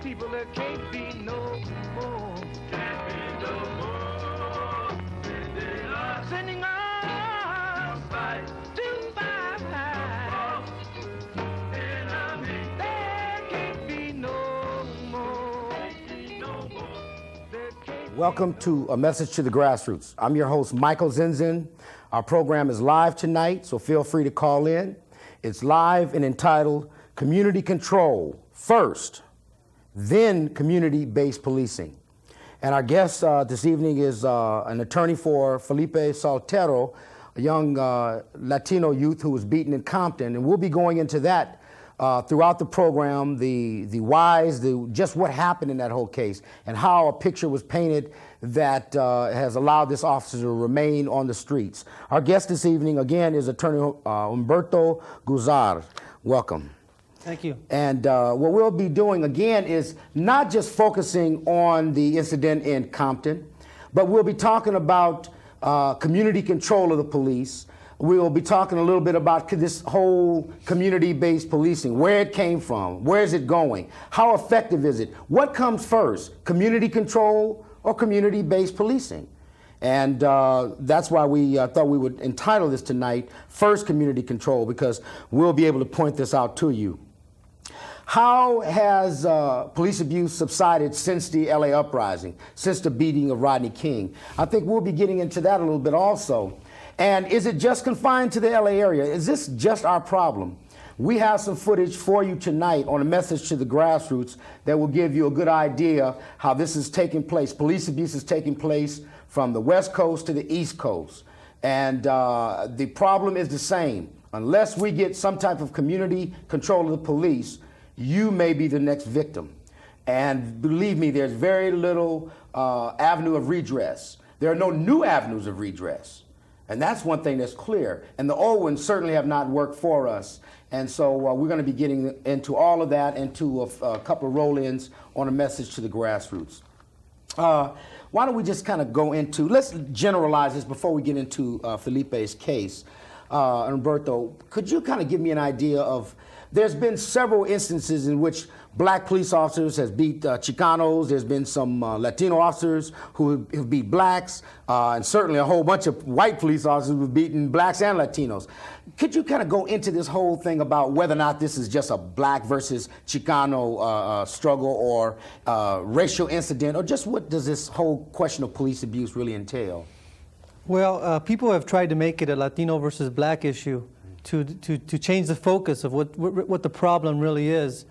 people, there can't be no more. Can't be no more. They are sending us fight to fight. Enemy. There can't be no more. Welcome to A Message to the Grassroots. I'm your host, Michael Zinzin. Our program is live tonight, so feel free to call in. It's live and entitled Community Control First, then Community-Based Policing. And our guest this evening is an attorney for Felipe Soltero, a young Latino youth who was beaten in Compton. And we'll be going into that throughout the program, the whys, just what happened in that whole case, and how a picture was painted that has allowed this officer to remain on the streets. Our guest this evening, again, is attorney Humberto Guzar. Welcome. Thank you. And what we'll be doing, again, is not just focusing on the incident in Compton, but we'll be talking about community control of the police. We'll be talking a little bit about this whole community-based policing, where it came from, where is it going, how effective is it, what comes first, community control or community-based policing? And that's why we thought we would entitle this tonight, First Community Control, because we'll be able to point this out to you. How has police abuse subsided since the LA uprising, since the beating of Rodney King? I think we'll be getting into that a little bit also. And is it just confined to the LA area? Is this just our problem? We have some footage for you tonight on A Message to the Grassroots that will give you a good idea how this is taking place. Police abuse is taking place from the West Coast to the East Coast. And the problem is the same. Unless we get some type of community control of the police, you may be the next victim. And believe me, there's very little avenue of redress. There are no new avenues of redress. And that's one thing that's clear. And the old ones certainly have not worked for us. And so we're going to be getting into all of that, into a couple of roll-ins on A Message to the Grassroots. Why don't we just kind of go into, let's generalize this before we get into Felipe's case. Humberto, could you kind of give me an idea of, there's been several instances in which black police officers has beat Chicanos. There's been some Latino officers who have beat blacks, and certainly a whole bunch of white police officers who've beaten blacks and Latinos. Could you kind of go into this whole thing about whether or not this is just a black versus Chicano struggle or racial incident, or just what does this whole question of police abuse really entail? Well, people have tried to make it a Latino versus black issue to change the focus of what the problem really is.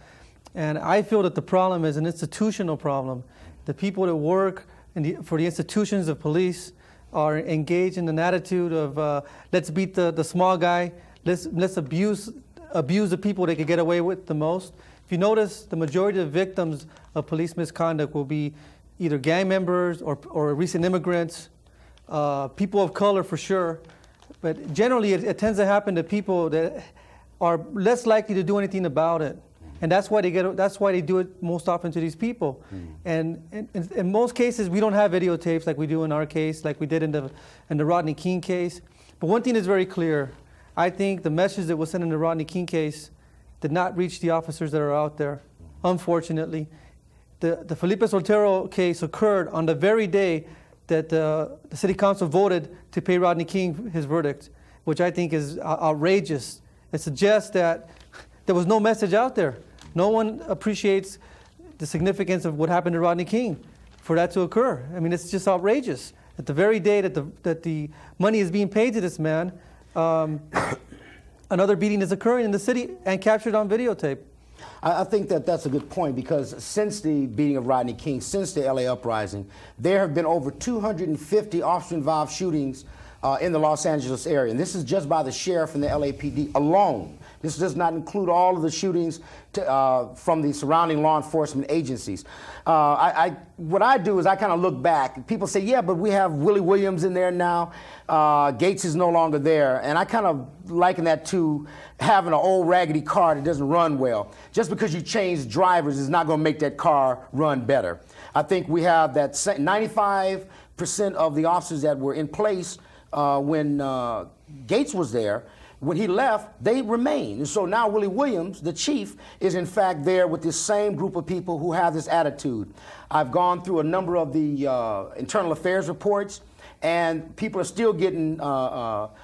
And I feel that the problem is an institutional problem. The people that work for the institutions of police are engaged in an attitude of let's beat the small guy, let's abuse the people that can get away with the most. If you notice, the majority of victims of police misconduct will be either gang members or recent immigrants, people of color for sure. But generally, it tends to happen to people that are less likely to do anything about it, and that's why they do it most often to these people. And in most cases, we don't have videotapes like we do in our case, like we did in the Rodney King case. But one thing is very clear: I think the message that was sent in the Rodney King case did not reach the officers that are out there. Unfortunately, the Felipe Soltero case occurred on the very day that the city council voted to pay Rodney King his verdict, which I think is outrageous. It suggests that there was no message out there. No one appreciates the significance of what happened to Rodney King for that to occur. I mean, it's just outrageous. At the very day that the money is being paid to this man, another beating is occurring in the city and captured on videotape. I think that that's a good point, because since the beating of Rodney King, since the LA uprising, there have been over 250 officer-involved shootings in the Los Angeles area. And this is just by the sheriff and the LAPD alone. This does not include all of the shootings from the surrounding law enforcement agencies. What I do is I kind of look back. People say, yeah, but we have Willie Williams in there now. Gates is no longer there. And I kind of liken that to having an old raggedy car that doesn't run well. Just because you change drivers is not going to make that car run better. I think we have that 95% of the officers that were in place when Gates was there, when he left, they remained. And so now Willie Williams, the chief, is in fact there with this same group of people who have this attitude. I've gone through a number of the internal affairs reports, and people are still getting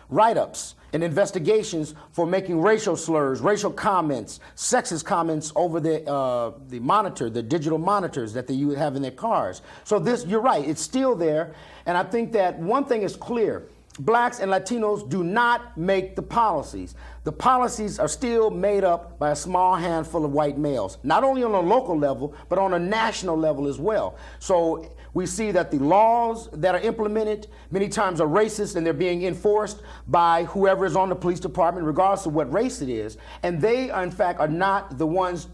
write-ups and investigations for making racial slurs, racial comments, sexist comments over the monitor, the digital monitors that they have in their cars. So this, you're right, it's still there. And I think that one thing is clear. Blacks and Latinos do not make the policies. The policies are still made up by a small handful of white males, not only on a local level, but on a national level as well. So we see that the laws that are implemented many times are racist, and they're being enforced by whoever is on the police department, regardless of what race it is. And they, in fact, are not the ones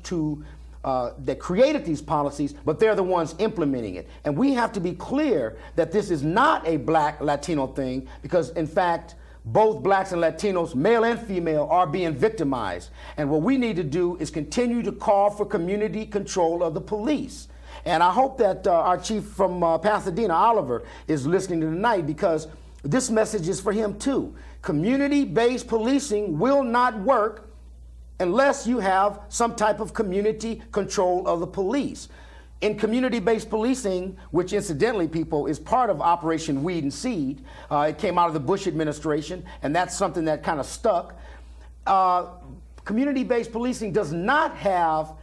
that created these policies, but they're the ones implementing it. And we have to be clear that this is not a black Latino thing, because in fact, both blacks and Latinos, male and female, are being victimized. And what we need to do is continue to call for community control of the police. And I hope that our chief from Pasadena, Oliver, is listening tonight, because this message is for him too. Community-based policing will not work unless you have some type of community control of the police. In community-based policing, which incidentally, people, is part of Operation Weed and Seed, it came out of the Bush administration, and that's something that kind of stuck. Community-based policing does not have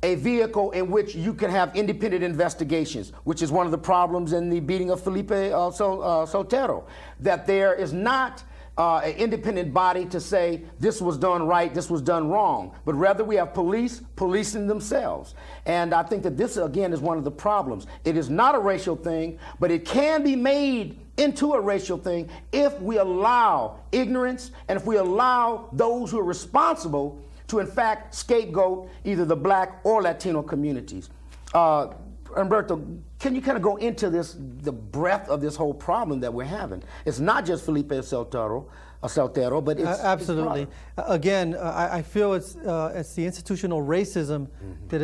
a vehicle in which you can have independent investigations, which is one of the problems in the beating of Felipe Sotero, that there is not an independent body to say this was done right, this was done wrong, but rather we have police policing themselves. And I think that this, again, is one of the problems. It is not a racial thing, but it can be made into a racial thing if we allow ignorance and if we allow those who are responsible to, in fact, scapegoat either the black or Latino communities. Humberto, can you kind of go into this, the breadth of this whole problem that we're having? It's not just Felipe Sotero, but it's absolutely. Again, I feel it's the institutional racism that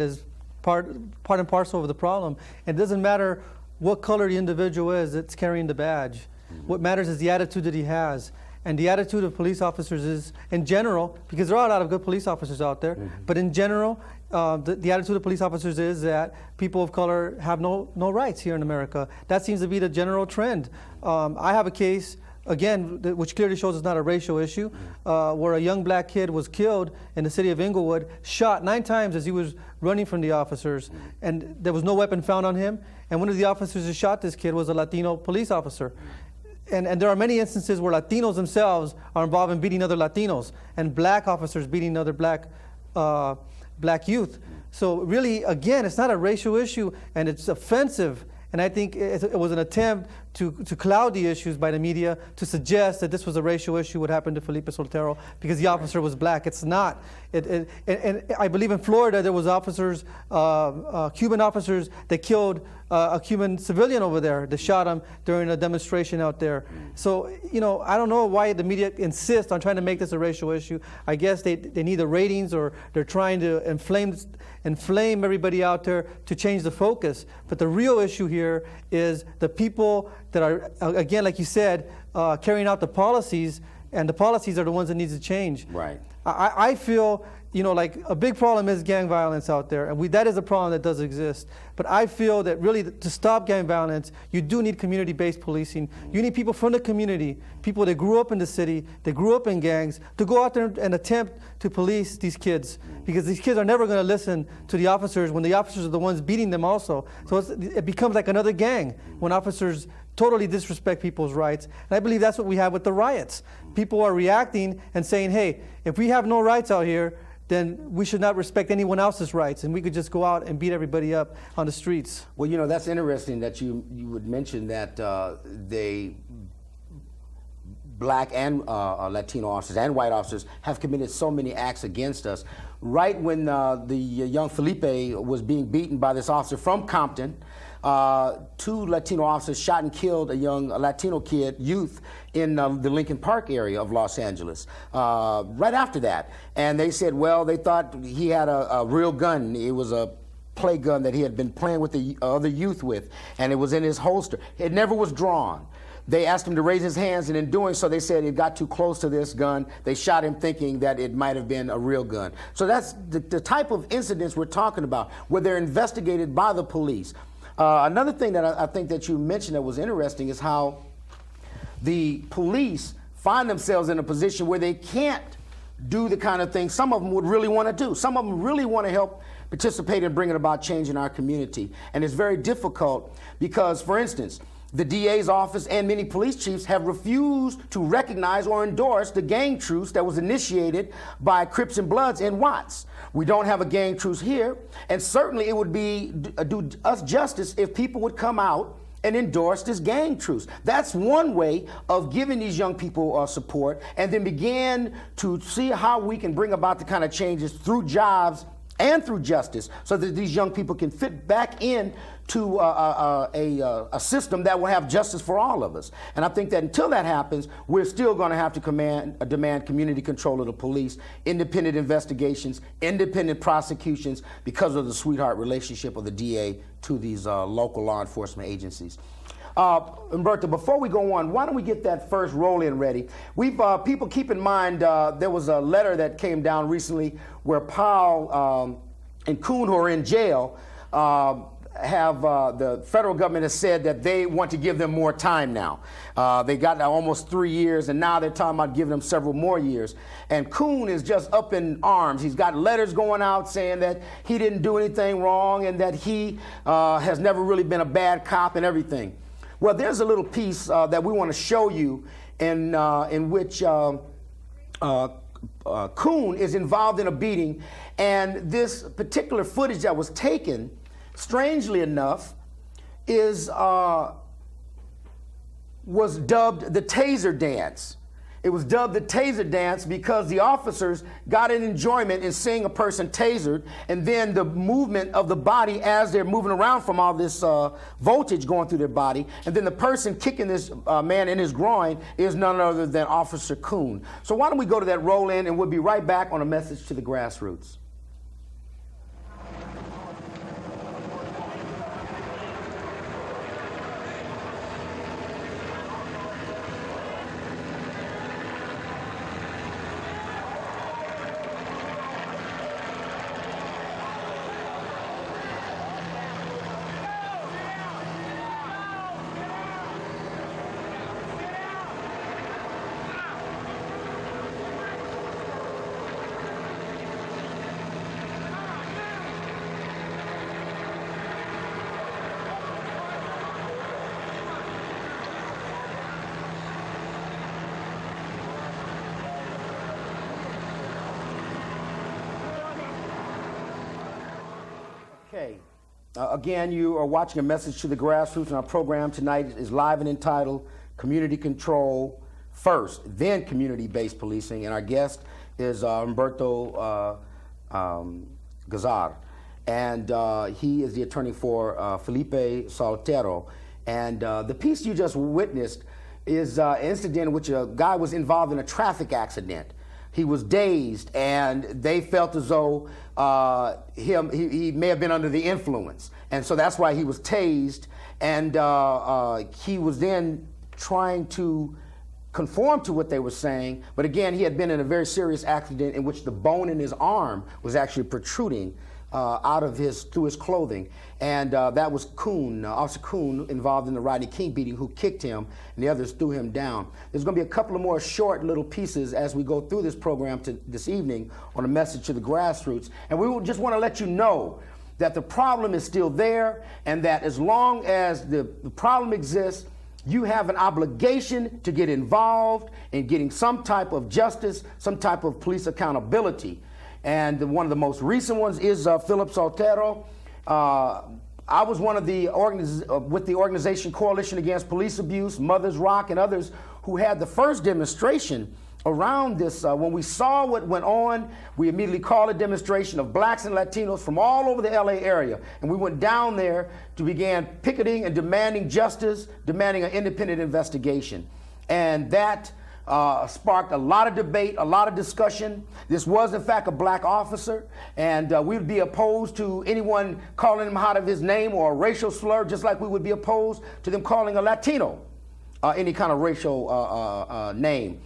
is part and parcel of the problem. It doesn't matter what color the individual is that's carrying the badge. What matters is the attitude that he has. And the attitude of police officers is, in general, because there are a lot of good police officers out there, but in general, the attitude of police officers is that people of color have no rights here in America. That seems to be the general trend. I have a case, again, which clearly shows it's not a racial issue, where a young black kid was killed in the city of Inglewood, shot 9 times as he was running from the officers, and there was no weapon found on him. And one of the officers who shot this kid was a Latino police officer. And there are many instances where Latinos themselves are involved in beating other Latinos, and black officers beating other black youth. So really, again, it's not a racial issue, and it's offensive. And I think it was an attempt to cloud the issues by the media to suggest that this was a racial issue, what happened to Felipe Soltero, because the officer was black. It's not. And I believe in Florida there was officers, Cuban officers, that killed a Cuban civilian over there. They shot him during a demonstration out there. So, I don't know why the media insists on trying to make this a racial issue. I guess they need the ratings, or they're trying to inflame everybody out there to change the focus. But the real issue here is the people that are, again, like you said, carrying out the policies, and the policies are the ones that need to change. Right. I feel, like a big problem is gang violence out there, and that is a problem that does exist. But I feel that really to stop gang violence, you do need community-based policing. You need people from the community, people that grew up in the city, that grew up in gangs, to go out there and attempt to police these kids, because these kids are never going to listen to the officers when the officers are the ones beating them also. So it becomes like another gang when officers totally disrespect people's rights. And I believe that's what we have with the riots. People are reacting and saying, hey, if we have no rights out here, then we should not respect anyone else's rights, and we could just go out and beat everybody up on the streets. Well, that's interesting that you would mention that black and Latino officers and white officers have committed so many acts against us. Right when the young Felipe was being beaten by this officer from Compton, 2 Latino officers shot and killed a young Latino youth in the Lincoln Park area of Los Angeles right after that. And they said, well, they thought he had a real gun. It was a play gun that he had been playing with the other youth with, and it was in his holster. It never was drawn. they asked him to raise his hands, and in doing so, they said it got too close to this gun. They shot him thinking that it might have been a real gun. So that's the type of incidents we're talking about, where they're investigated by the police. Another thing that I think that you mentioned that was interesting is how the police find themselves in a position where they can't do the kind of things some of them would really want to do. Some of them really want to help participate in bringing about change in our community. And it's very difficult because, for instance, the DA's office and many police chiefs have refused to recognize or endorse the gang truce that was initiated by Crips and Bloods in Watts. We don't have a gang truce here, and certainly it would be do us justice if people would come out and endorse this gang truce. That's one way of giving these young people support, and then begin to see how we can bring about the kind of changes through jobs and through justice, so that these young people can fit back in to a system that will have justice for all of us. And I think that until that happens, we're still going to have to demand community control of the police, independent investigations, independent prosecutions, because of the sweetheart relationship of the DA to these local law enforcement agencies. Humberto, before we go on, why don't we get that first roll-in ready? We've people keep in mind there was a letter that came down recently where Powell and Kuhn, who are in jail, have the federal government has said that they want to give them more time now. They got almost 3 years, and now they're talking about giving them several more years. And Kuhn is just up in arms. He's got letters going out saying that he didn't do anything wrong and that he has never really been a bad cop and everything. Well, there's a little piece that we want to show you in which Kuhn is involved in a beating, and this particular footage that was taken, strangely enough, was dubbed the taser dance. It was dubbed the taser dance because the officers got an enjoyment in seeing a person tasered, and then the movement of the body as they're moving around from all this voltage going through their body, and then the person kicking this man in his groin is none other than Officer Kuhn. So why don't we go to that roll-in, and we'll be right back on a message to the grassroots. Okay. Again, you are watching a message to the grassroots, and our program tonight is live and entitled Community Control First, then Community-Based Policing, and our guest is Humberto Gazar, and he is the attorney for Felipe Soltero. And the piece you just witnessed is an incident in which a guy was involved in a traffic accident. He was dazed, and they felt as though he may have been under the influence. And so that's why he was tased, and he was then trying to conform to what they were saying. But again, he had been in a very serious accident in which the bone in his arm was actually protruding through his clothing. And that was Kuhn, Officer Kuhn, involved in the Rodney King beating, who kicked him, and the others threw him down. There's going to be a couple of more short little pieces as we go through this program this evening on a message to the grassroots. And we will just want to let you know that the problem is still there, and that as long as the problem exists, you have an obligation to get involved in getting some type of justice, some type of police accountability. And one of the most recent ones is Philip Soltero. I was one of the with the organization Coalition Against Police Abuse, Mother's Rock, and others who had the first demonstration around this. When we saw what went on, we immediately called a demonstration of blacks and Latinos from all over the LA area. And we went down there to begin picketing and demanding justice, demanding an independent investigation. And that sparked a lot of debate, a lot of discussion. This was, in fact, a black officer, and we would be opposed to anyone calling him out of his name or a racial slur, just like we would be opposed to them calling a Latino any kind of racial name.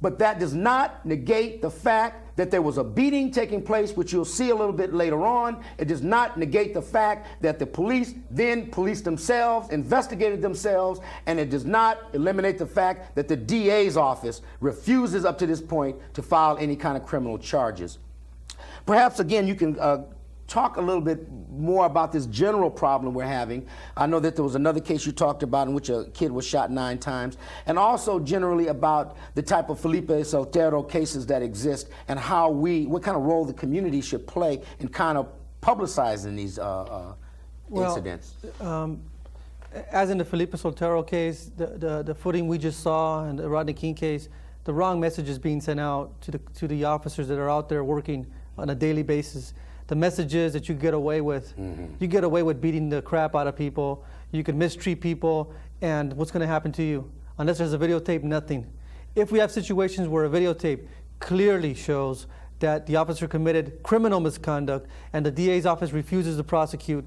But that does not negate the fact that there was a beating taking place, which you'll see a little bit later on. It does not negate the fact that the police then policed themselves, investigated themselves, and it does not eliminate the fact that the DA's office refuses up to this point to file any kind of criminal charges. Perhaps, again, you can talk a little bit more about this general problem we're having. I know that there was another case you talked about in which a kid was shot 9 times, and also generally about the type of Felipe Soltero cases that exist and how what kind of role the community should play in kind of publicizing these incidents. As in the Felipe Soltero case, the footing we just saw, and the Rodney King case, the wrong message is being sent out to the officers that are out there working on a daily basis. The message is that you get away with. You get away with beating the crap out of people. You can mistreat people, and what's going to happen to you? Unless there's a videotape, nothing. If we have situations where a videotape clearly shows that the officer committed criminal misconduct and the DA's office refuses to prosecute,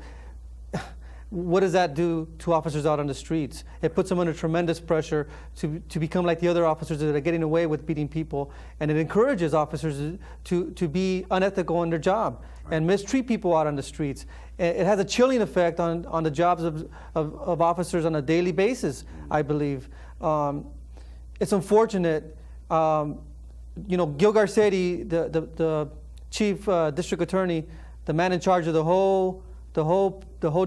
what does that do to officers out on the streets? It puts them under tremendous pressure to become like the other officers that are getting away with beating people, and it encourages officers to be unethical in their job and mistreat people out on the streets. It has a chilling effect on the jobs of officers on a daily basis, I believe. It's unfortunate. Gil Garcetti, the chief district attorney, the man in charge of the whole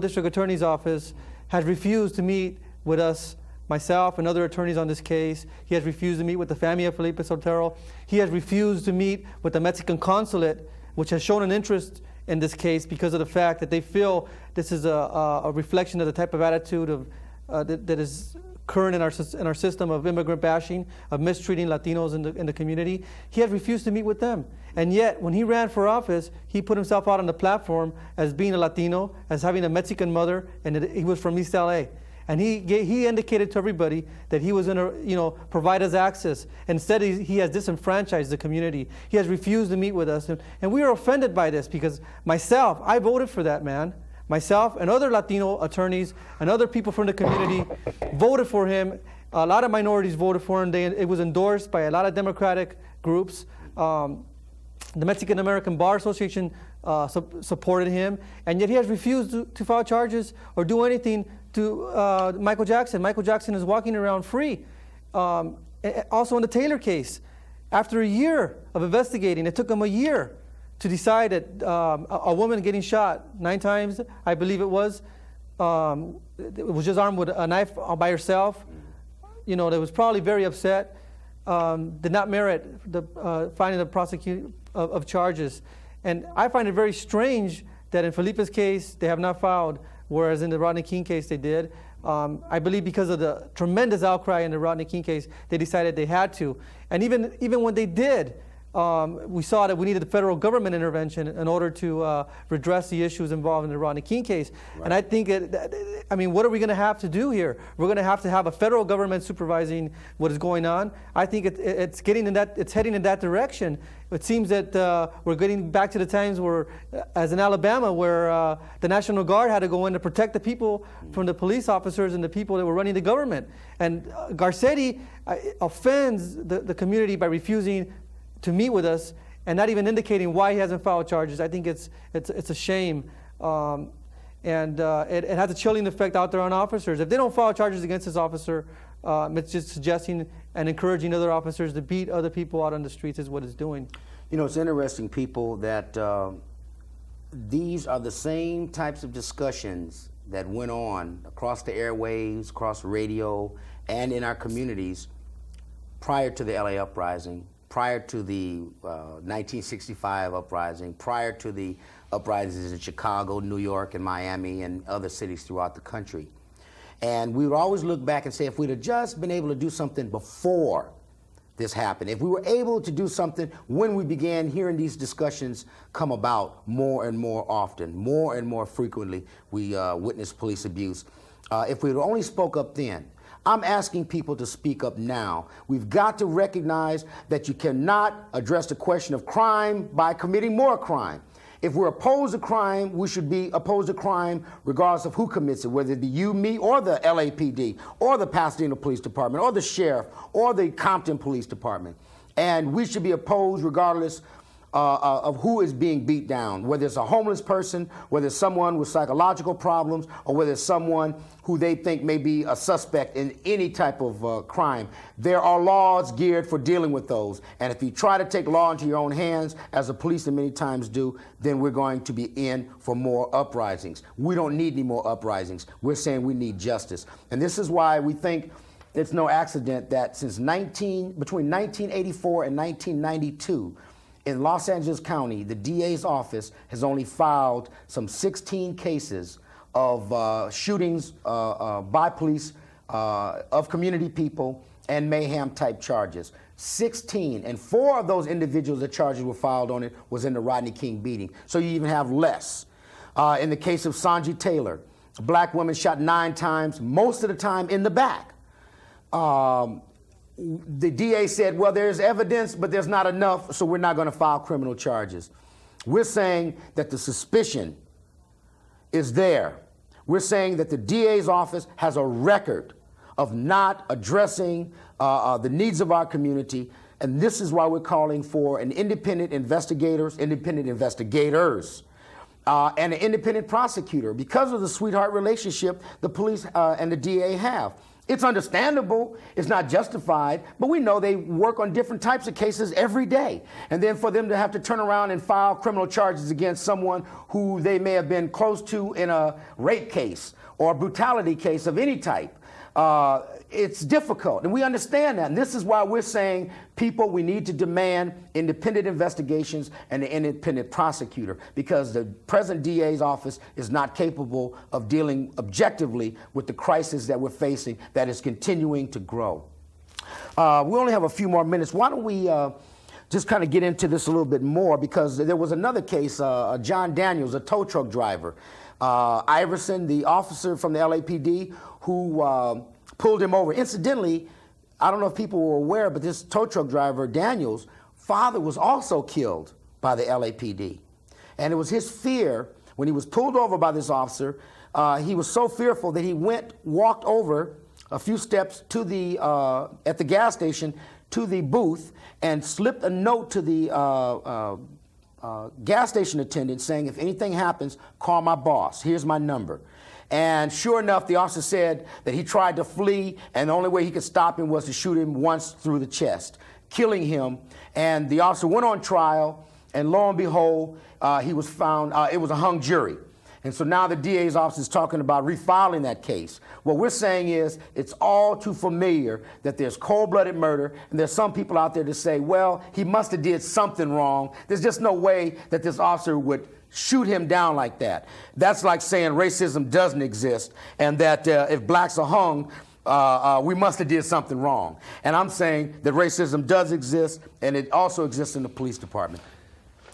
district attorney's office, has refused to meet with us, myself and other attorneys on this case. He has refused to meet with the family of Felipe Soltero. He has refused to meet with the Mexican consulate, which has shown an interest in this case because of the fact that they feel this is a reflection of the type of attitude that is current in our system of immigrant bashing, of mistreating Latinos in the community. He has refused to meet with them. And yet, when he ran for office, he put himself out on the platform as being a Latino, as having a Mexican mother, and that he was from East LA. And he indicated to everybody that he was going to, provide us access. Instead, he has disenfranchised the community. He has refused to meet with us. And we are offended by this because I voted for that man. Myself and other Latino attorneys and other people from the community voted for him. A lot of minorities voted for him. It was endorsed by a lot of Democratic groups. The Mexican American Bar Association supported him, and yet he has refused to file charges or do anything to Michael Jackson. Michael Jackson is walking around free. Also in the Taylor case, after a year of investigating, it took him a year to decide that a woman getting shot 9 times, I believe it was just armed with a knife by herself, that was probably very upset, did not merit the finding the prosecution of charges. And I find it very strange that in Felipe's case, they have not filed, whereas in the Rodney King case, they did. I believe because of the tremendous outcry in the Rodney King case, they decided they had to. And even when they did, we saw that we needed the federal government intervention in order to redress the issues involved in the Rodney King case. Right. And I think, what are we going to have to do here? We're going to have a federal government supervising what is going on. I think it's heading in that direction. It seems that we're getting back to the times where, as in Alabama, where the National Guard had to go in to protect the people from the police officers and the people that were running the government. And Garcetti offends the community by refusing to meet with us and not even indicating why he hasn't filed charges. I think it's a shame. And it has a chilling effect out there on officers. If they don't file charges against this officer, it's just suggesting and encouraging other officers to beat other people out on the streets is what it's doing. It's interesting, people, that these are the same types of discussions that went on across the airwaves, across radio, and in our communities prior to the LA uprising, prior to the 1965 uprising, prior to the uprisings in Chicago, New York, and Miami, and other cities throughout the country. And we would always look back and say, if we'd have just been able to do something before this happened, if we were able to do something when we began hearing these discussions come about more and more often, more and more frequently, we witnessed police abuse. If we had only spoke up then, I'm asking people to speak up now. We've got to recognize that you cannot address the question of crime by committing more crime. If we're opposed to crime, we should be opposed to crime regardless of who commits it, whether it be you, me, or the LAPD, or the Pasadena Police Department, or the sheriff, or the Compton Police Department. And we should be opposed regardless of who is being beat down, whether it's a homeless person, whether it's someone with psychological problems, or whether it's someone who they think may be a suspect in any type of crime. There are laws geared for dealing with those. And if you try to take law into your own hands, as the police many times do, then we're going to be in for more uprisings. We don't need any more uprisings. We're saying we need justice. And this is why we think it's no accident that between 1984 and 1992, in Los Angeles County, the DA's office has only filed some 16 cases of shootings by police of community people and mayhem type charges. 16, and 4 of those individuals that charges were filed on it was in the Rodney King beating. So you even have less. In the case of Sanji Taylor, a black woman shot 9 times, most of the time in the back. The DA said, well, there's evidence, but there's not enough, so we're not going to file criminal charges. We're saying that the suspicion is there. We're saying that the DA's office has a record of not addressing the needs of our community, and this is why we're calling for an independent investigators, and an independent prosecutor because of the sweetheart relationship the police and the DA have. It's understandable, it's not justified, but we know they work on different types of cases every day. And then for them to have to turn around and file criminal charges against someone who they may have been close to in a rape case or a brutality case of any type, it's difficult, and we understand that. And this is why we're saying, we need to demand independent investigations and an independent prosecutor, because the present DA's office is not capable of dealing objectively with the crisis that we're facing that is continuing to grow. We only have a few more minutes. Why don't we just kind of get into this a little bit more, because there was another case, John Daniels, a tow truck driver. Iverson, the officer from the LAPD, who pulled him over. Incidentally, I don't know if people were aware, but this tow truck driver, Daniels' father was also killed by the LAPD. And it was his fear, when he was pulled over by this officer, he was so fearful that he walked over a few steps to the, at the gas station, to the booth, and slipped a note to the gas station attendant saying, if anything happens, call my boss. Here's my number. And sure enough, the officer said that he tried to flee, and the only way he could stop him was to shoot him once through the chest, killing him. And the officer went on trial, and lo and behold, he was found, it was a hung jury. And so now the DA's office is talking about refiling that case. What we're saying is it's all too familiar that there's cold-blooded murder, and there's some people out there to say, well, he must have did something wrong. There's just no way that this officer would shoot him down like that. That's like saying racism doesn't exist, and that if blacks are hung, we must have did something wrong. And I'm saying that racism does exist, and it also exists in the police department.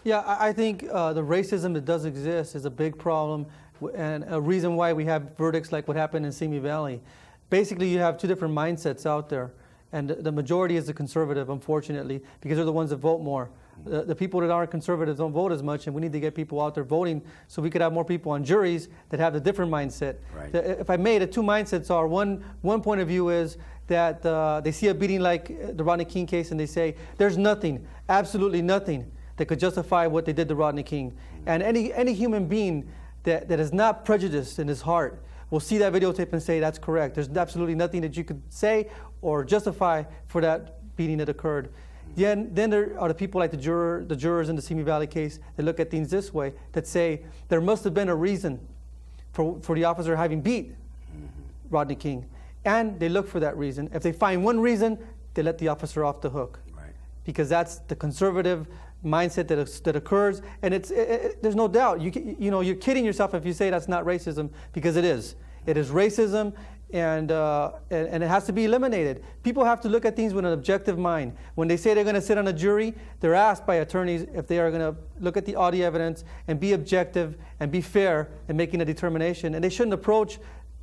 Yeah, I think the racism that does exist is a big problem, and a reason why we have verdicts like what happened in Simi Valley. Basically, you have 2 different mindsets out there, and the majority is the conservative, unfortunately, because they're the ones that vote more. The people that aren't conservatives don't vote as much, and we need to get people out there voting so we could have more people on juries that have the different mindset. Right. If I may, the 2 mindsets are, one point of view is that they see a beating like the Rodney King case, and they say, there's nothing, absolutely nothing, that could justify what they did to Rodney King. And any human being that is not prejudiced in his heart will see that videotape and say, that's correct. There's absolutely nothing that you could say or justify for that beating that occurred. Then there are the people like the jurors in the Simi Valley case that look at things this way, that say there must have been a reason for the officer having beat Rodney King. And they look for that reason. If they find one reason, they let the officer off the hook. Right. Because that's the conservative mindset that occurs, and there's no doubt. You're kidding yourself if you say that's not racism, because it is. It is racism, and it has to be eliminated. People have to look at things with an objective mind. When they say they're going to sit on a jury, they're asked by attorneys if they are going to look at the audio evidence and be objective and be fair in making a determination. And they shouldn't approach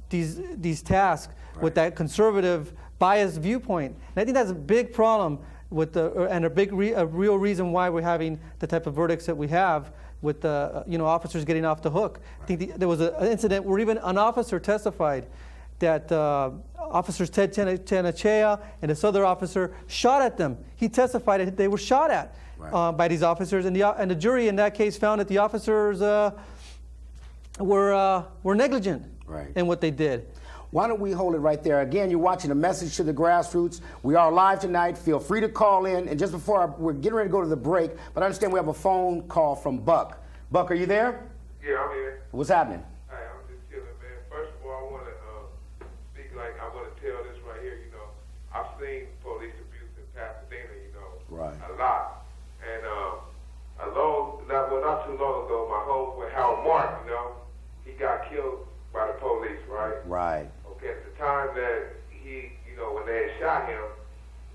these tasks with that conservative, biased viewpoint. And I think that's a big problem and a real reason why we're having the type of verdicts that we have, with officers getting off the hook. I think there was an incident where even an officer testified that officers Ted Tenachea and this other officer shot at them. He testified that they were shot at by these officers, and the jury in that case found that the officers were negligent in what they did. Why don't we hold it right there? Again, you're watching A Message to the Grassroots. We are live tonight. Feel free to call in. And just before we're getting ready to go to the break, but I understand we have a phone call from Buck. Buck, are you there? Yeah, I'm here. What's happening? Hi, I'm just chilling, man. First of all, I want to speak like I want to tell this right here. I've seen police abuse in Pasadena, a lot. And not too long ago, my homeboy Howard Martin, he got killed by the police, right? Right. Okay, at the time that he, when they had shot him,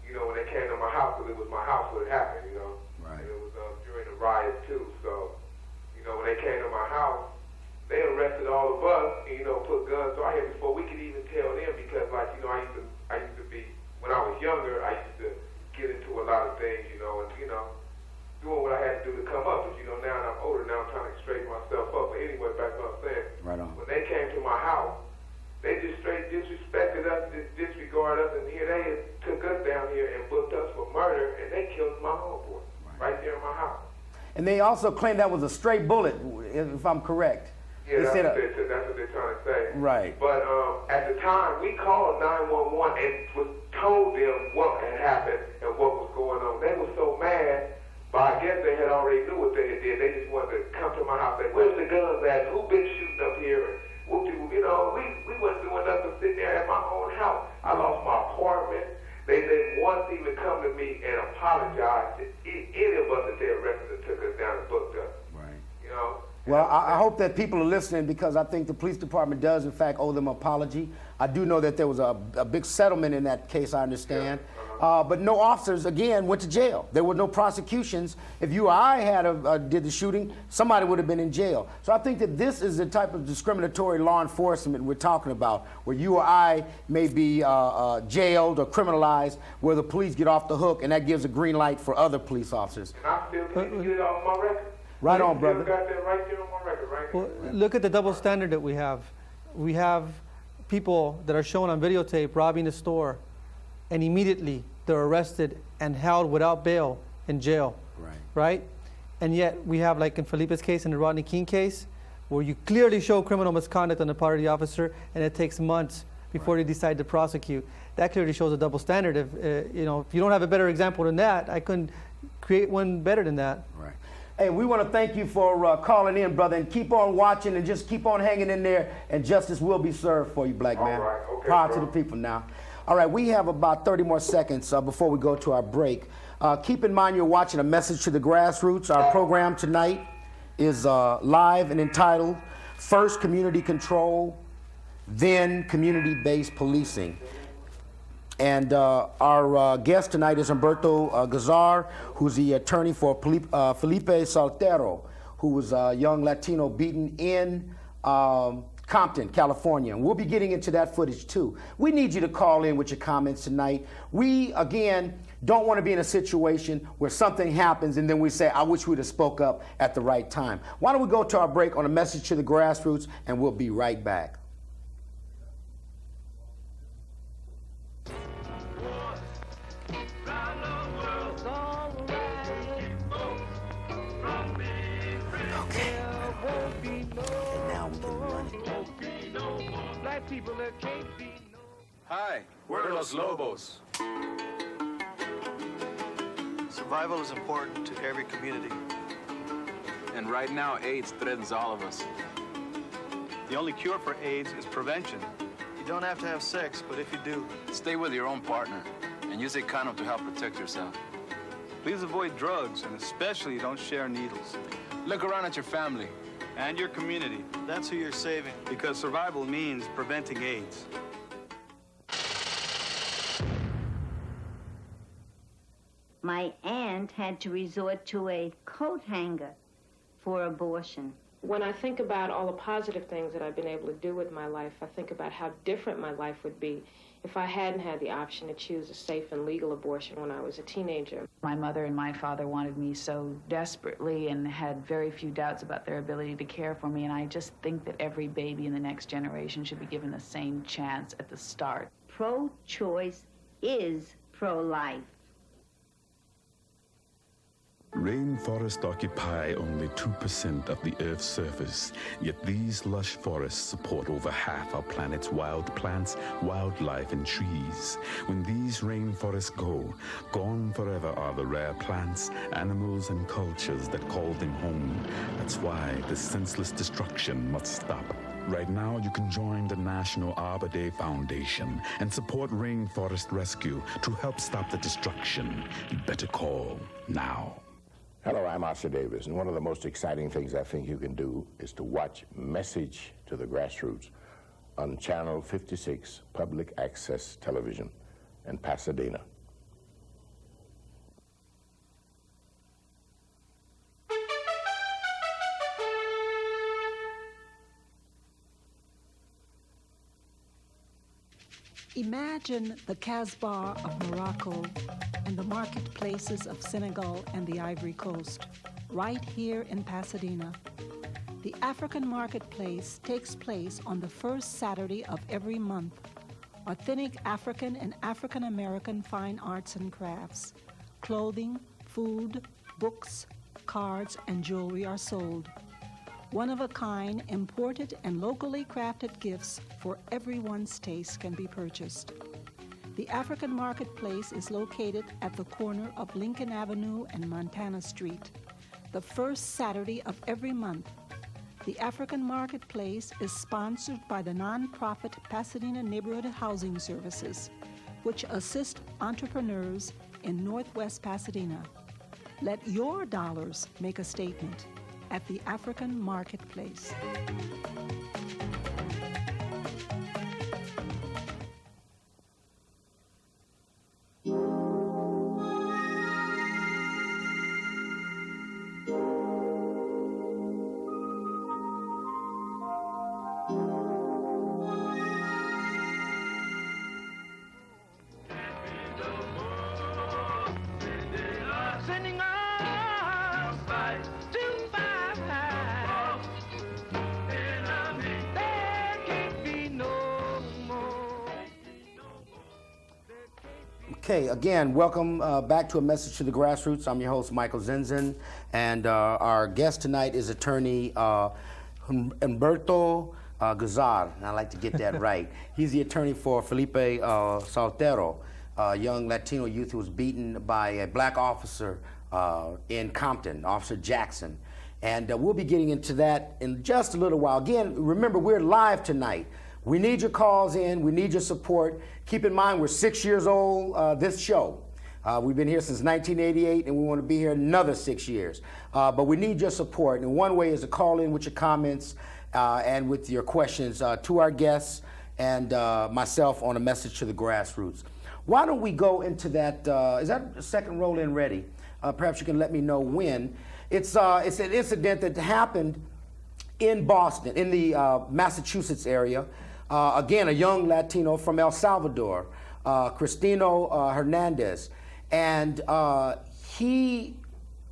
when they came to my house, because it was my house where it happened, Right. And it was during the riot too. So, when they came to my house, they arrested all of us and, put guns to our heads before we could even tell them, because I used to be, when I was younger, I used to get into a lot of things, and doing what I had to do to come up. But, now that I'm older, now I'm trying to straighten myself up. But anyway, back to what I'm saying. Right on. When they came to my house, they just straight disrespected us, disregarded us, and here they took us down here and booked us for murder, and they killed my homeboy right there in my house. And they also claimed that was a stray bullet, if I'm correct. Yeah, that's what they're trying to say. Right. But at the time, we called 911 and told them what had happened and what was going on. They were so mad, but I guess they had already knew what they did. They just wanted to come to my house and say, "Where's the guns at? Who been shooting up here?" And we wasn't doing nothing sitting there at my own house. I lost my apartment. They didn't once even come to me and apologize to any of us that they arrested and took us down and booked us. Right. Well, I hope that people are listening, because I think the police department does, in fact, owe them an apology. I do know that there was a big settlement in that case, I understand. Yeah. But no officers, again, went to jail. There were no prosecutions. If you or I did the shooting, somebody would have been in jail. So I think that this is the type of discriminatory law enforcement we're talking about, where you or I may be jailed or criminalized, where the police get off the hook, and that gives a green light for other police officers. And I still can't get it off my record. Right on, brother. Got that right there on my record, right Well, look at the double standard that we have. We have people that are shown on videotape robbing a store, and immediately they're arrested and held without bail in jail. Right? And yet we have, like in Felipe's case and the Rodney King case, where you clearly show criminal misconduct on the part of the officer, and it takes months before they decide to prosecute. That clearly shows a double standard. If you don't have a better example than that, I couldn't create one better than that. Right. Hey, we want to thank you for calling in, brother, and keep on watching and just keep on hanging in there, and justice will be served for you, black man. All right. Okay, Power to bro. the people now. All right, we have about 30 more seconds before we go to our break. Keep in mind you're watching A Message to the Grassroots. Our program tonight is live and entitled First Community Control, Then Community-Based Policing. And our guest tonight is Humberto Gazar, who's the attorney for Felipe Saltero, who was a young Latino beaten in Compton, California. And we'll be getting into that footage too. We need you to call in with your comments tonight. We, again, don't want to be in a situation where something happens and then we say, I wish we'd have spoke up at the right time. Why don't we go to our break on A Message to the Grassroots, and we'll be right back. Hi, we're Los Lobos. Survival is important to every community. And right now, AIDS threatens all of us. The only cure for AIDS is prevention. You don't have to have sex, but if you do, Stay with your own partner and use a condom to help protect yourself. please avoid drugs, and especially don't share needles. Look around at your family. And your community. That's who you're saving, because survival means preventing AIDS. My aunt had to resort to a coat hanger for abortion. When I think about all the positive things that I've been able to do with my life, I think about how different my life would be if I hadn't had the option to choose a safe and legal abortion when I was a teenager. My mother and my father wanted me so desperately and had very few doubts about their ability to care for me, and I just think that every baby in the next generation should be given the same chance at the start. Pro-choice is pro-life. Rainforests occupy only 2% of the Earth's surface, yet these lush forests support over half our planet's wild plants, wildlife, and trees. When these rainforests go, gone forever are the rare plants, animals, and cultures that call them home. That's why this senseless destruction must stop. Right now, you can join the National Arbor Day Foundation and support rainforest rescue to help stop the destruction. You better call now. Hello, I'm Oscar Davis, and one of the most exciting things I think you can do is to watch Message to the Grassroots on Channel 56 Public Access Television in Pasadena. Imagine the Casbah of Morocco and the marketplaces of Senegal and the Ivory Coast, right here in Pasadena. The African Marketplace takes place on the first Saturday of every month. Authentic African and African American fine arts and crafts, clothing, food, books, cards, and jewelry are sold. One-of-a-kind, imported and locally crafted gifts for everyone's taste can be purchased. The African Marketplace is located at the corner of Lincoln Avenue and Montana Street, the first Saturday of every month. The African Marketplace is sponsored by the nonprofit Pasadena Neighborhood Housing Services, which assist entrepreneurs in Northwest Pasadena. Let your dollars make a statement at the African Marketplace. Sending us fight to fight. There can't be no more. Okay, again, welcome back to A Message to the Grassroots. I'm your host, Michael Zinzin, and our guest tonight is attorney Humberto Guzar, and I like to get that right. He's the attorney for Felipe Saltero, a young Latino youth who was beaten by a black officer in Compton, Officer Jackson. And we'll be getting into that in just a little while. Again, remember, we're live tonight. We need your calls in. We need your support. Keep in mind, we're 6 years old, this show. We've been here since 1988, and we want to be here another 6 years. But we need your support. And one way is to call in with your comments and with your questions to our guests and myself on A Message to the Grassroots. Why don't we go into that? Is that second roll-in ready? Perhaps you can let me know when. It's an incident that happened in Boston, in the Massachusetts area. Again, a young Latino from El Salvador, Cristino Hernandez. And he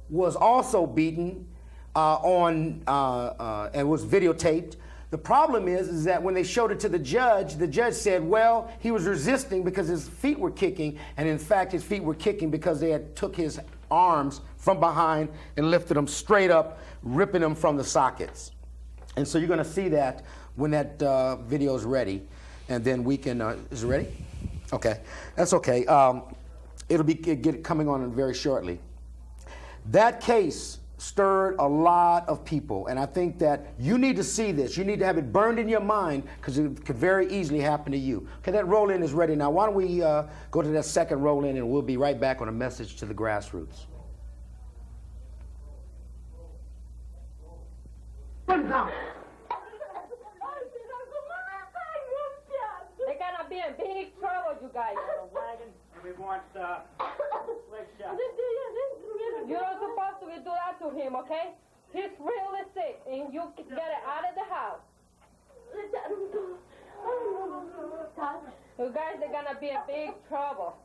was also beaten and was videotaped. The problem is that when they showed it to the judge said, well, he was resisting because his feet were kicking, and in fact, his feet were kicking because they had took his arms from behind and lifted them straight up, ripping them from the sockets. And so you're going to see that when that video is ready, and then we can, is it ready? Okay, that's okay. It'll be coming on very shortly. That case stirred a lot of people, and I think that you need to see this. You need to have it burned in your mind because it could very easily happen to you. Okay, that roll-in is ready now. Why don't we go to that second roll-in, and we'll be right back on A Message to the Grassroots. They're gonna be in big trouble, you guys. Wagon, and we want slingshot. You're not supposed to do that to him, okay? He's really sick, and you get it out of the house. You guys are gonna be in big trouble.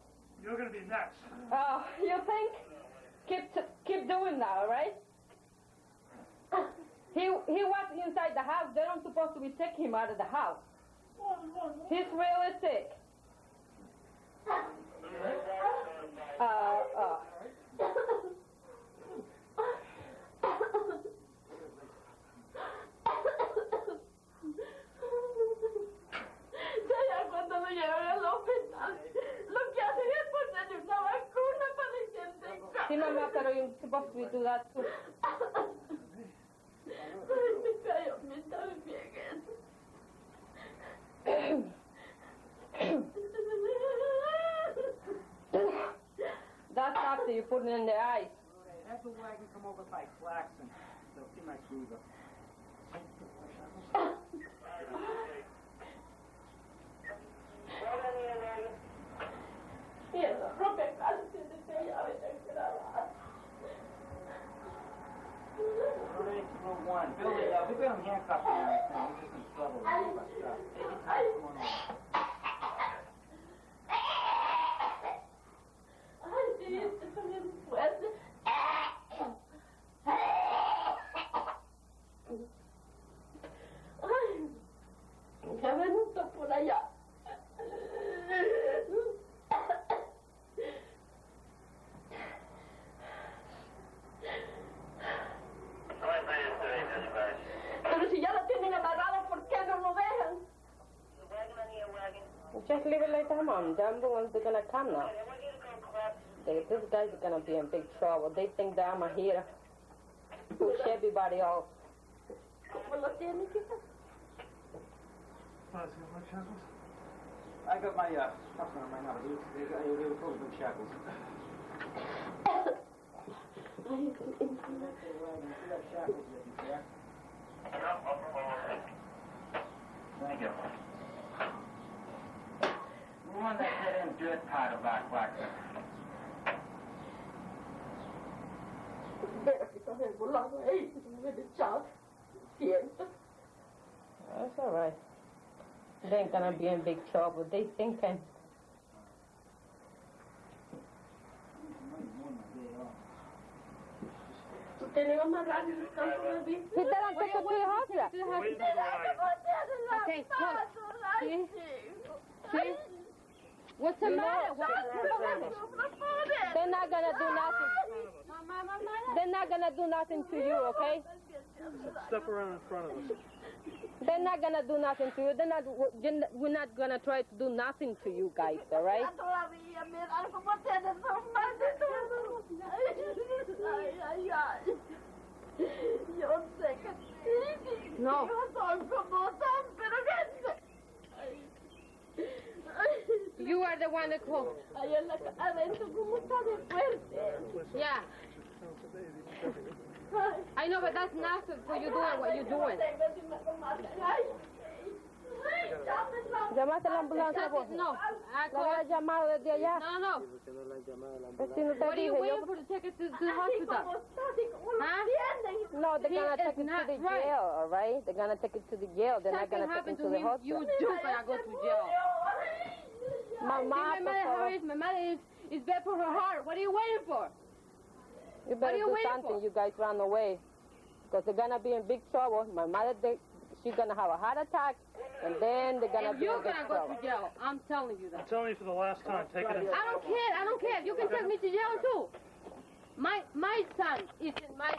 You're gonna be next. Oh, you think? Keep doing that, all right? He was inside the house. They're not supposed to be taking him out of the house. He's really sick. Cuando lo llevan al hospital, lo que hacen es ponerle una vacuna para que se tenga. Sí, mamá, pero you're supposed to do that too. Me cayó, me está bien. That's after you put it in the ice. Have the wagon come over by Claxon. They'll see my cruiser. Mierda, rompe cáncer de llave de grabada. 1. Billy, we got him handcuffed and everything. He's just in trouble. Take your time. Come on over. Ay, sí, está bien fuerte. Ay, ya ven esto por allá. Pero si ya lo tienen amarrado, ¿por qué no lo dejan? Just leave it like that, Mom. The ambulance, they're gonna come now. This guy's gonna be in big trouble. They think that I'm here to push everybody off. ¿Cómo lo tienen, hija? I got my stuff on right now. They were closed with shackles. Thank you. We want that dead end dirt part of our Claxon. Espera que estás volando ahí, me he echado. Siento. That's all right. They ain't gonna be in big trouble. They thinking. Tú tienes amarrado y descanso de vida. He doesn't take it to the hospital. Okay, look. See? What's the matter? They're not gonna do nothing. They're not gonna do nothing to you, okay? Step around in front of us. They're not gonna do nothing to you. We're not gonna try to do nothing to you guys, all right? Todavía, mira cómo tienes los más de todo. Ay, ay, ay. Yo sé que sí. No. Yo soy como son, pero gente. You are the one that called. Ahí en la adentro, cómo está de fuerte. Yeah. I know, but that's nothing for you doing what you're doing. ¿Llamaste a la ambulancia vos? No. ¿La habías llamado desde allá? No. Vecino, te What are you dije, waiting for to take it to the hospital? Huh? No, they're He gonna is take it to not the right. jail, all right? They're gonna take it to the jail. They're not gonna take it to the you hospital. do gonna go to jail. Mamá, See, por favor. my mother is bad for her heart. What are you waiting for? You What better are you do waiting something. for? You guys run away. Because they're gonna be in big trouble. My mother, she's gonna have a heart attack, and then they're gonna And be you're in big gonna go trouble. to jail. I'm telling you that. I'm telling you for the last time, take it in. I don't care. You can take me to jail too. My son is in my...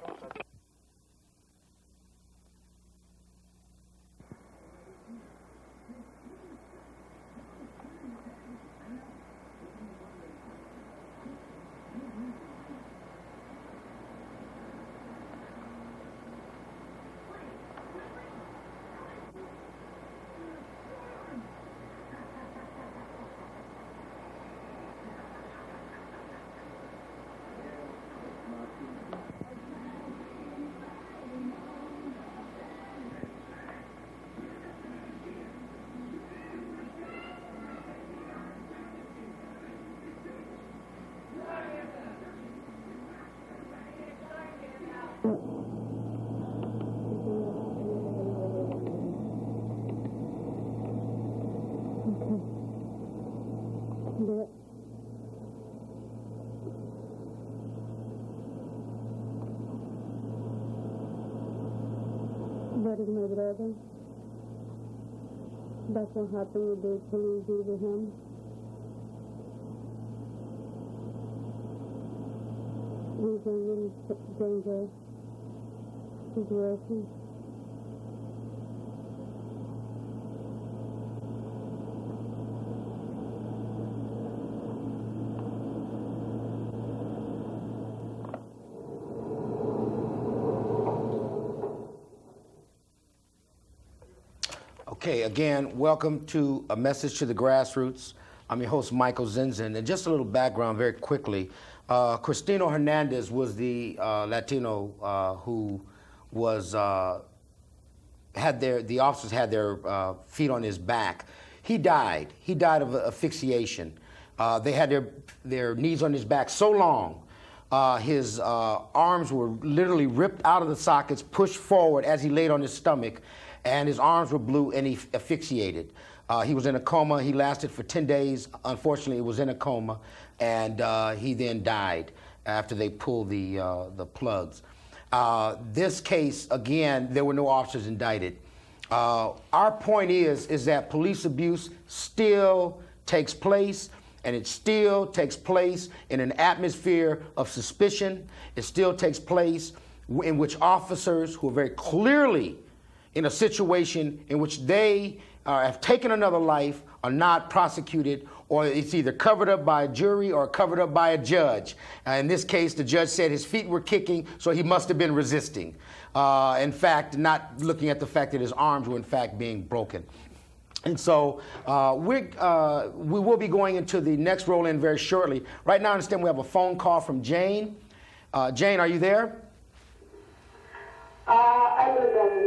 That is my brother. That's what happened with the police did with him. He's in really dangerous situation. Okay, again, welcome to A Message to the Grassroots. I'm your host, Michael Zinzin. And just a little background very quickly. Cristino Hernandez was the Latino who was, the officers had their feet on his back. He died. He died of asphyxiation. They had their knees on his back so long. His arms were literally ripped out of the sockets, pushed forward as he laid on his stomach, and his arms were blue and he asphyxiated. He was in a coma. He lasted for 10 days. Unfortunately, he was in a coma, and he then died after they pulled the plugs. This case, again, there were no officers indicted. Our point is that police abuse still takes place, and it still takes place in an atmosphere of suspicion. It still takes place in which officers who are very clearly in a situation in which they have taken another life are not prosecuted, or it's either covered up by a jury or covered up by a judge. In this case, the judge said his feet were kicking, so he must have been resisting. In fact, not looking at the fact that his arms were in fact being broken. And so we will be going into the next roll-in very shortly. Right now, I understand we have a phone call from Jane. Jane, are you there? I live on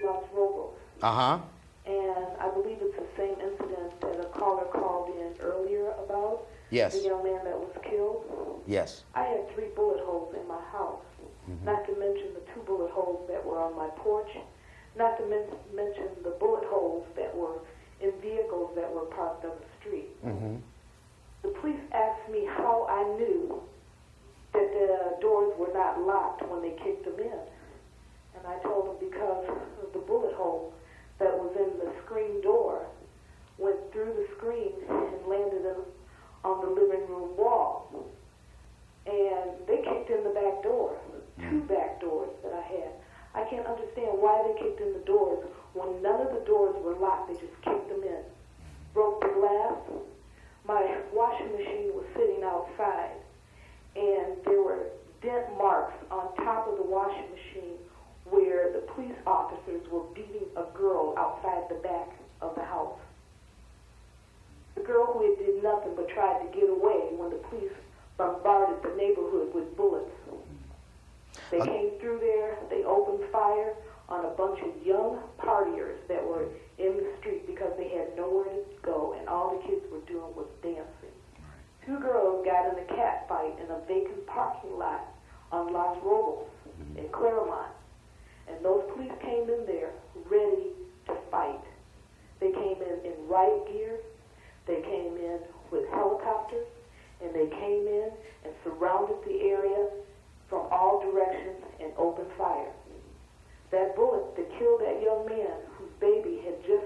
Las Robles. Uh-huh. And I believe it's the same incident that a caller called in earlier about. Yes. The young man that was killed. Yes. I had 3 bullet holes in my house. Not to mention the 2 bullet holes that were on my porch. Not to mention the bullet holes that were in vehicles that were parked on the street. The police asked me how I knew that the doors were not locked when they kicked them in. And I told them because of the bullet hole that was in the screen door went through the screen and landed on the living room wall. And they kicked in the back door, 2 back doors that I had. I can't understand why they kicked in the doors when none of the doors were locked. They just kicked them in. Broke the glass. My washing machine was sitting outside, and there were dent marks on top of the washing machine where the police officers were beating a girl outside the back of the house. The girl who had did nothing but tried to get away when the police bombarded the neighborhood with bullets. They came through there, they opened fire on a bunch of young partiers that were in the street because they had nowhere to go, and all the kids were doing was dancing. 2 girls got in a cat fight in a vacant parking lot on Las Robles in Claremont. And those police came in there ready to fight. They came in riot gear, they came in with helicopters, and they came in and surrounded the area from all directions and opened fire. That bullet that killed that young man whose baby had just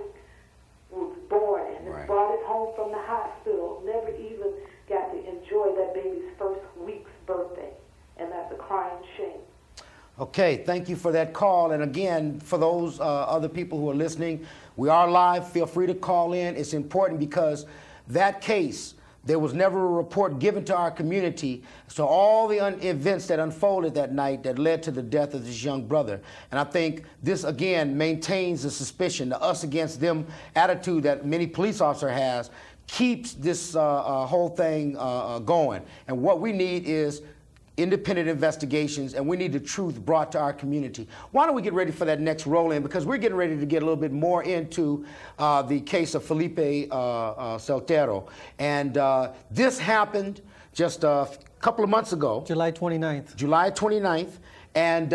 was born and brought it home from the hospital, never even got to enjoy that baby's first week's birthday. And that's a crying shame. Okay, thank you for that call. And again, for those other people who are listening, we are live. Feel free to call in. It's important because that case, there was never a report given to our community. So all the events that unfolded that night that led to the death of this young brother. And I think this, again, maintains the suspicion, the us against them attitude that many police officer has, keeps this whole thing going. And what we need is independent investigations, and we need the truth brought to our community. Why don't we get ready for that next roll-in, because we're getting ready to get a little bit more into the case of Felipe Soltero. And this happened just a couple of months ago. July 29th. July 29th. And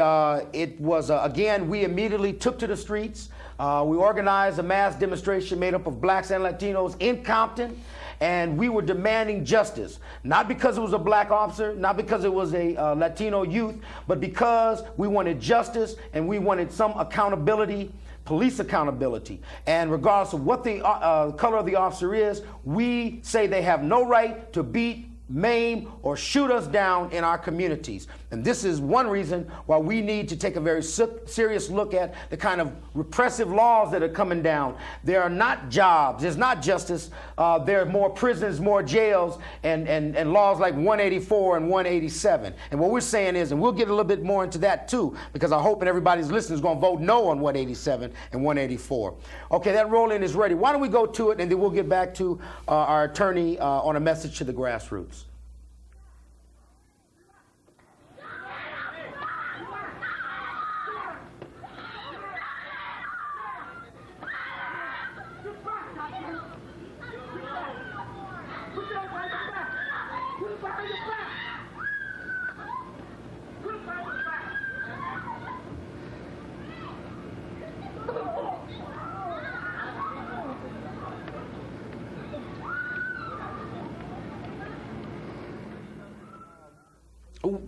it was, again, we immediately took to the streets. We organized a mass demonstration made up of blacks and Latinos in Compton. and we were demanding justice, not because it was a black officer, not because it was a Latino youth, but because we wanted justice and we wanted some accountability, police accountability. And regardless of what the color of the officer is, we say they have no right to beat, maim, or shoot us down in our communities. And this is one reason why we need to take a very serious look at the kind of repressive laws that are coming down. There are not jobs, there's not justice, there are more prisons, more jails, and laws like 184 and 187. And what we're saying is, and we'll get a little bit more into that too, because I hope and everybody's listening is going to vote no on 187 and 184. Okay, that roll-in is ready. Why don't we go to it, and then we'll get back to our attorney on a message to the grassroots.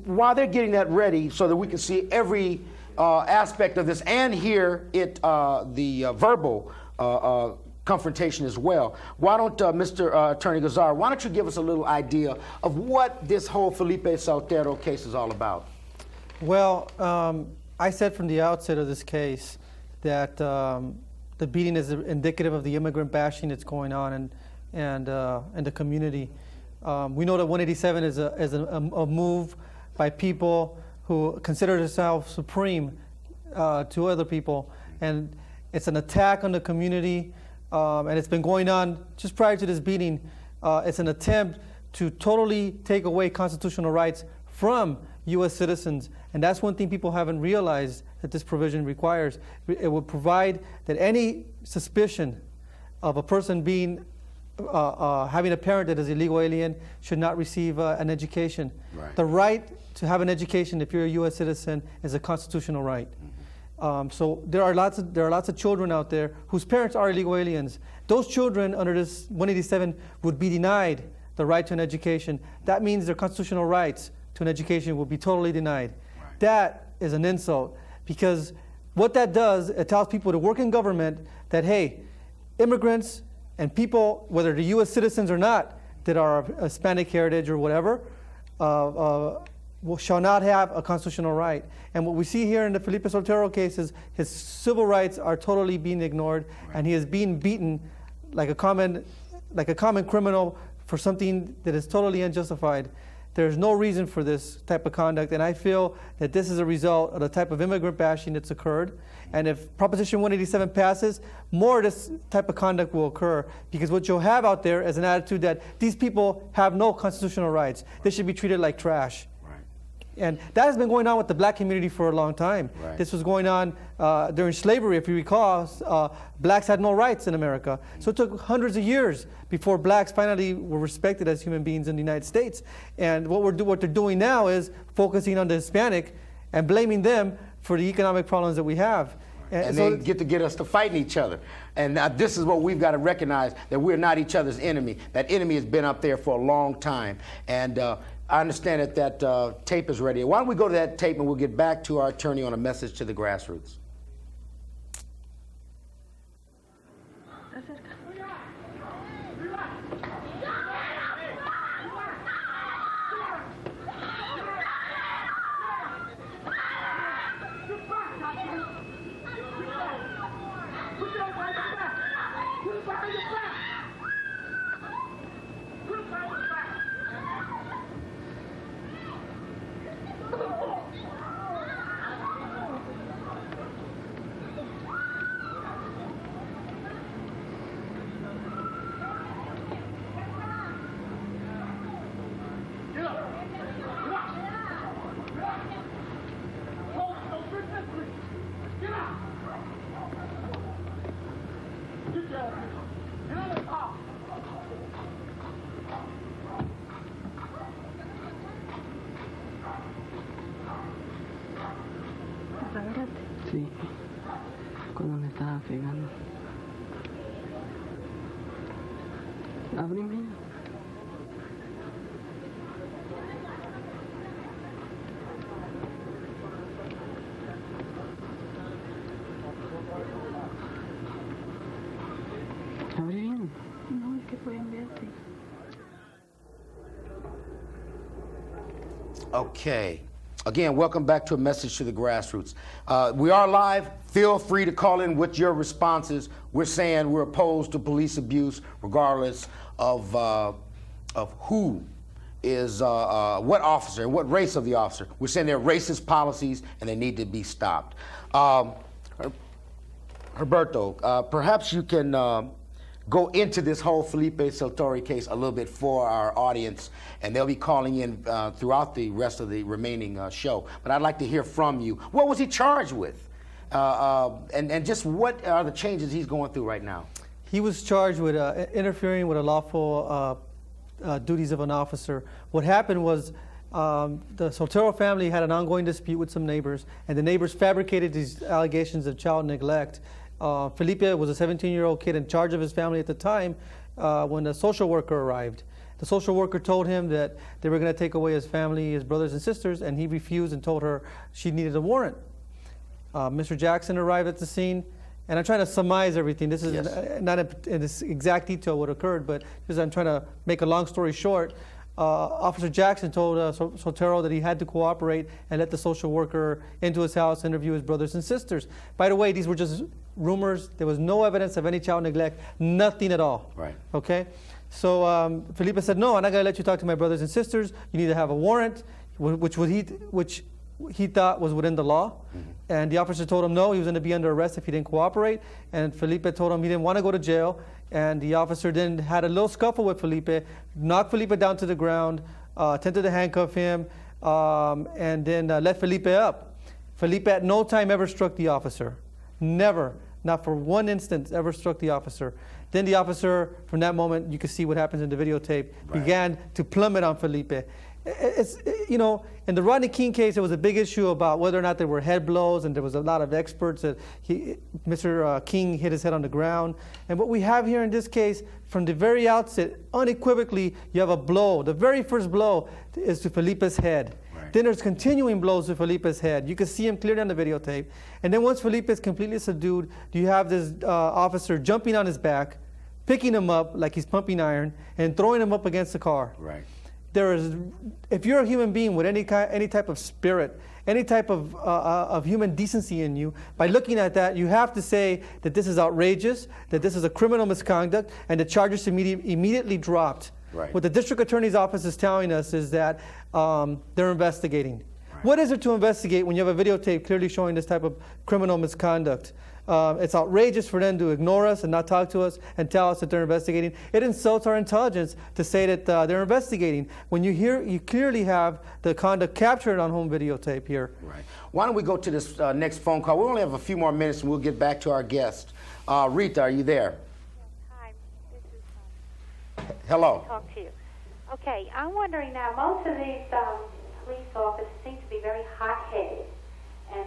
While they're getting that ready so that we can see every aspect of this and hear it, the verbal confrontation as well, why don't, Mr. Attorney Gazar, why don't you give us a little idea of what this whole Felipe Soltero case is all about? Well, I said from the outset of this case that the beating is indicative of the immigrant bashing that's going on in the community. We know that 187 is a move by people who consider themselves supreme to other people, and it's an attack on the community, and it's been going on just prior to this beating. It's an attempt to totally take away constitutional rights from U.S. citizens, and that's one thing people haven't realized that this provision requires. It would provide that any suspicion of a person being having a parent that is illegal alien should not receive an education. Right. The right to have an education, if you're a U.S. citizen, is a constitutional right. Mm-hmm. So there are lots of children out there whose parents are illegal aliens. Those children under this 187 would be denied the right to an education. That means their constitutional rights to an education will be totally denied. Right. That is an insult, because what that does, it tells people to work in government that, hey, immigrants and people, whether they're U.S. citizens or not, that are of Hispanic heritage or whatever, shall not have a constitutional right. And what we see here in the Felipe Soltero case is his civil rights are totally being ignored, right, and he is being beaten like a common criminal for something that is totally unjustified. There's no reason for this type of conduct, and I feel that this is a result of the type of immigrant bashing that's occurred. And if Proposition 187 passes, more of this type of conduct will occur, because what you'll have out there is an attitude that these people have no constitutional rights. They should be treated like trash. Right. And that has been going on with the black community for a long time. Right. This was going on during slavery, if you recall. Blacks had no rights in America. So it took hundreds of years before blacks finally were respected as human beings in the United States. And what they're doing now is focusing on the Hispanic and blaming them for the economic problems that we have. And so they get us to fighting each other. And this is what we've got to recognize, that we're not each other's enemy. That enemy has been up there for a long time. And I understand that tape is ready. Why don't we go to that tape and we'll get back to our attorney on a message to the grassroots. Sí, cuando me estaba pegando. Ábreme. Abre bien. No, es que pueden verte. Okay. Again, welcome back to A Message to the Grassroots. We are live. Feel free to call in with your responses. We're saying we're opposed to police abuse regardless of who is, what officer and what race of the officer. We're saying they're racist policies and they need to be stopped. Herberto, perhaps you can go into this whole Felipe Saltori case a little bit for our audience, and they'll be calling in throughout the rest of the remaining show. But I'd like to hear from you. What was he charged with? And just what are the changes he's going through right now? He was charged with interfering with a lawful duties of an officer. What happened was the Soltero family had an ongoing dispute with some neighbors, and the neighbors fabricated these allegations of child neglect. Felipe was a 17-year-old kid in charge of his family at the time when the social worker arrived. The social worker told him that they were going to take away his family, his brothers and sisters, and he refused and told her she needed a warrant. Mr. Jackson arrived at the scene, and I'm trying to surmise everything. This is not in this exact detail what occurred, but because I'm trying to make a long story short, Officer Jackson told Soltero that he had to cooperate and let the social worker into his house, interview his brothers and sisters. By the way, these were just rumors. There was no evidence of any child neglect, nothing at all. Right. Okay? So Felipe said, no, I'm not going to let you talk to my brothers and sisters. You need to have a warrant, which he thought was within the law. Mm-hmm. And the officer told him no, he was going to be under arrest if he didn't cooperate. And Felipe told him he didn't want to go to jail. And the officer then had a little scuffle with Felipe, knocked Felipe down to the ground, attempted to handcuff him, and then let Felipe up. Felipe at no time ever struck the officer. Never, not for one instant, ever struck the officer. Then the officer, from that moment, you can see what happens in the videotape, began to plummet on Felipe. You know, in the Rodney King case, there was a big issue about whether or not there were head blows, and there was a lot of experts that Mr. King hit his head on the ground. And what we have here in this case, from the very outset, unequivocally, you have a blow. The very first blow is to Felipe's head. Right. Then there's continuing blows to Felipe's head. You can see him clearly on the videotape. And then once Felipe is completely subdued, you have this officer jumping on his back, picking him up like he's pumping iron, and throwing him up against the car. Right. If you're a human being with any type of spirit, any type of human decency in you, by looking at that, you have to say that this is outrageous, that this is a criminal misconduct, and the charges immediately dropped. Right. What the district attorney's office is telling us is that they're investigating. Right. What is it to investigate when you have a videotape clearly showing this type of criminal misconduct? It's outrageous for them to ignore us and not talk to us and tell us that they're investigating. It insults our intelligence to say that they're investigating. When you clearly have the conduct captured on home videotape here. Right. Why don't we go to this next phone call? We only have a few more minutes and we'll get back to our guest. Rita, are you there? Hi, this is Hello. Talk to you. Okay, I'm wondering now, most of these police officers seem to be very hot-headed and,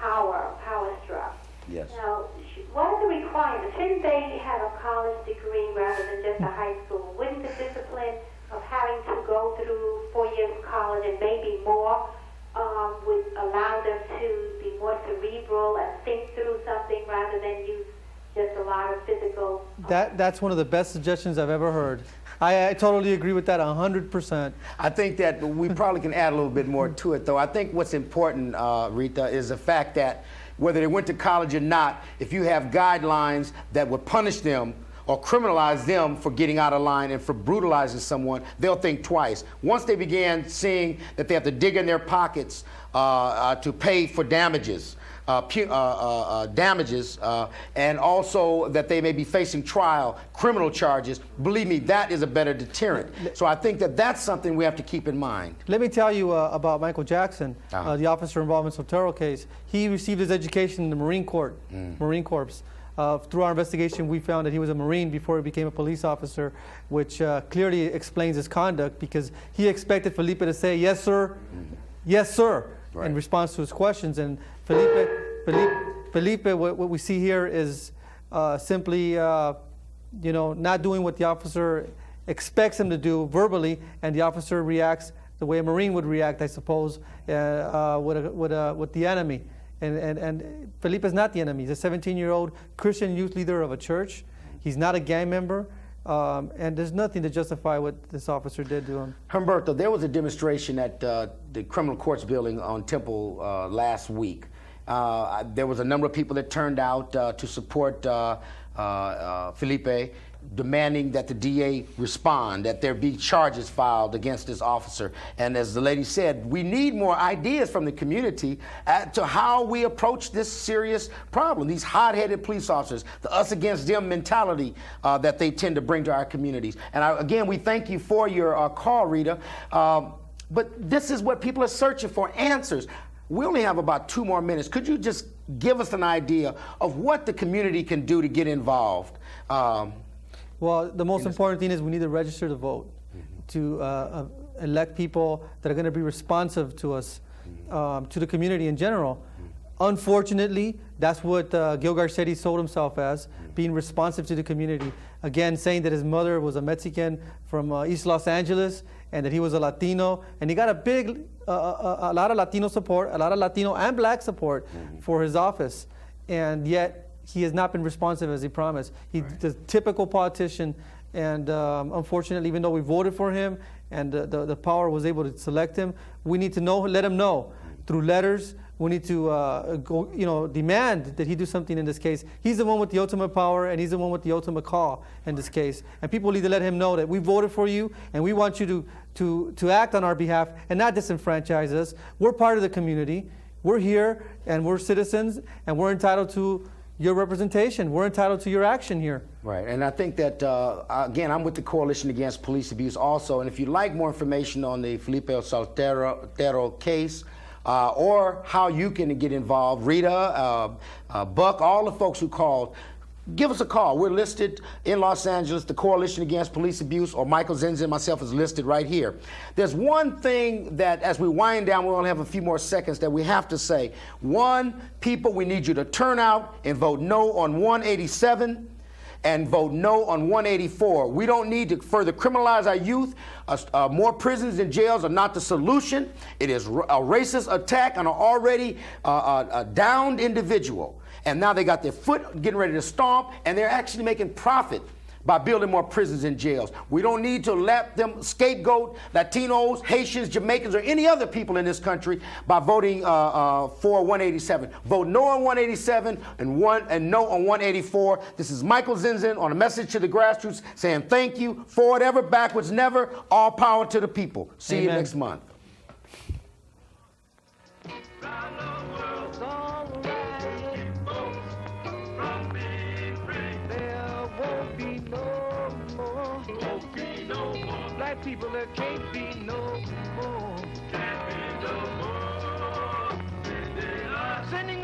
power struck. Yes. Now, what are the requirements? Shouldn't they have a college degree rather than just a high school? Wouldn't the discipline of having to go through 4 years of college and maybe more would allow them to be more cerebral and think through something rather than use just a lot of physical... That's one of the best suggestions I've ever heard. I totally agree with that 100%. I think that we probably can add a little bit more to it, though. I think what's important, Rita, is the fact that whether they went to college or not, if you have guidelines that would punish them or criminalize them for getting out of line and for brutalizing someone, they'll think twice. Once they began seeing that they have to dig in their pockets to pay for damages, and also that they may be facing trial, criminal charges, believe me, that is a better deterrent. So I think that that's something we have to keep in mind. Let me tell you about Michael Jackson, the officer involved in the Soltero case. He received his education in the Marine Corps. Through our investigation, we found that he was a Marine before he became a police officer, which clearly explains his conduct, because he expected Felipe to say, yes, sir, yes, sir, in response to his questions. And Felipe, what we see here is simply not doing what the officer expects him to do verbally, and the officer reacts the way a Marine would react, I suppose, with the enemy. And Felipe is not the enemy. He's a 17-year-old Christian youth leader of a church. He's not a gang member. And there's nothing to justify what this officer did to him. Humberto, there was a demonstration at the criminal courts building on Temple last week. There was a number of people that turned out to support Felipe, demanding that the DA respond, that there be charges filed against this officer. And as the lady said, we need more ideas from the community as to how we approach this serious problem, these hot-headed police officers, the us against them mentality that they tend to bring to our communities. And again, we thank you for your call, Rita. But this is what people are searching for, answers. We only have about 2 more minutes. Could you just give us an idea of what the community can do to get involved? Well, the most important thing is we need to register to vote, to elect people that are going to be responsive to us, to the community in general. Unfortunately, that's what Gil Garcetti sold himself as, being responsive to the community. Again, saying that his mother was a Mexican from East Los Angeles and that he was a Latino. And he got a lot of Latino support, a lot of Latino and black support for his office. And yet, he has not been responsive as he promised. He's the typical politician, and unfortunately, even though we voted for him and the power was able to select him, we need to let him know through letters. We need to demand that he do something in this case. He's the one with the ultimate power, and he's the one with the ultimate call in this case. And people need to let him know that we voted for you, and we want you to act on our behalf and not disenfranchise us. We're part of the community. We're here, and we're citizens, and we're entitled to your representation. We're entitled to your action here. Right, and I think that, again, I'm with the Coalition Against Police Abuse also, and if you'd like more information on the Felipe Soltero case, or how you can get involved, Rita, Buck, all the folks who called, give us a call. We're listed in Los Angeles. The Coalition Against Police Abuse, or Michael Zinzin, myself, is listed right here. There's one thing that, as we wind down, we only have a few more seconds, that we have to say. One, people, we need you to turn out and vote no on 187 and vote no on 184. We don't need to further criminalize our youth. More prisons and jails are not the solution. It is a racist attack on an already downed individual. And now they got their foot getting ready to stomp, and they're actually making profit by building more prisons and jails. We don't need to let them scapegoat Latinos, Haitians, Jamaicans, or any other people in this country by voting for 187. Vote no on 187 and no on 184. This is Michael Zinzin on a message to the grassroots saying thank you, forward ever, backwards never, all power to the people. See you next month. Black people, there can't be no more. Can't be no more. Sending